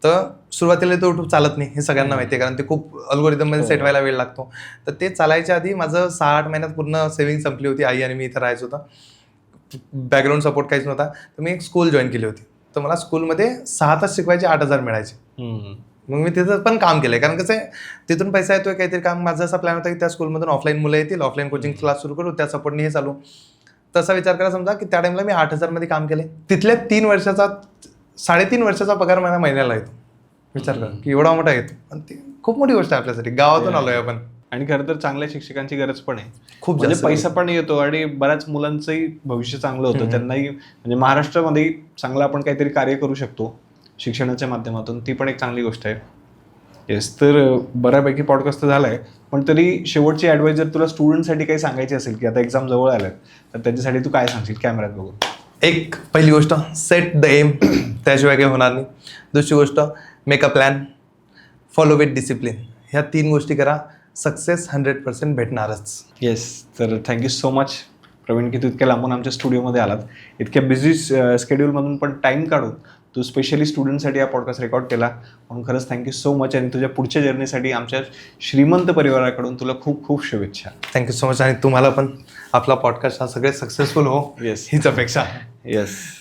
तर सुरुवातीला तो यूट्यूब चालत नाही, हे सगळ्यांना माहिती आहे, कारण ते खूप अल्गोरिदममध्ये सेट व्हायला वेळ लागतो. तर ते चालायच्या आधी माझं 6-8 महिन्यात पूर्ण सेव्हिंग संपली होती. आई आणि मी इथं राहायचं होतं, बॅकग्राऊंड सपोर्ट काहीच नव्हता. तर मी एक स्कूल जॉईन केली होती. तर मला स्कूलमध्ये 6 तास शिकवायचे, 8,000 मिळायचे. मग मी तिथं पण काम केलंय, कारण कसं आहे, तिथून पैसा येतोय, काहीतरी काम. माझा असा प्लॅन होता की त्या स्कूलमधून ऑफलाईन मुलं येतील, ऑफलाईन कोचिंग क्लास सुरू करू, त्या सपोर्टने हे चालू. तसा विचार करा समजा की त्या टाइमला मी 8,000 मध्ये काम केले. तिथल्या 3.5 वर्षाचा पगार मला महिन्याला येतो. विचार करा की एवढा मोठा येतो, आणि ती खूप मोठी गोष्ट आहे आपल्यासाठी. गावातून आलोय आपण, आणि खरं तर चांगल्या शिक्षकांची गरज पण आहे. खूप म्हणजे पैसा पण येतो, आणि बऱ्याच मुलांचंही भविष्य चांगलं होतं. त्यांनाही म्हणजे महाराष्ट्रामध्ये चांगलं आपण काहीतरी कार्य करू शकतो शिक्षणाच्या माध्यमातून, ती पण एक चांगली गोष्ट आहे. येस, तर बऱ्यापैकी पॉडकास्ट तर झालाय, पण तरी शेवटची ॲडवाईस जर तुला स्टुडंटसाठी काही सांगायची असेल की आता एक्झाम जवळ आल्यात, तर त्याच्यासाठी तू काय सांगशील कॅमेऱ्यात बघून? एक पहिली गोष्ट, सेट द एम, त्याशिवाय काही होणार नाही. दुसरी गोष्ट, make a plan, follow with discipline. ह्या 3 गोष्टी करा, सक्सेस 100% भेटणारच. येस, तर थँक्यू सो मच प्रवीण की तू इतक्या लांबून आमच्या स्टुडिओमध्ये आलात. इतक्या बिझी स्केड्यूलमधून पण टाईम काढून तू स्पेशली स्टुडंटसाठी हा पॉडकास्ट रेकॉर्ड केला, म्हणून खरंच थँक्यू सो मच. आणि तुझ्या पुढच्या जर्नीसाठी आमच्या श्रीमंत परिवाराकडून तुला खूप खूप शुभेच्छा. Thank you so much. आणि तुम्हाला पण आपला पॉडकास्ट हा सगळे सक्सेसफुल हो येस हीच अपेक्षा आहे. येस.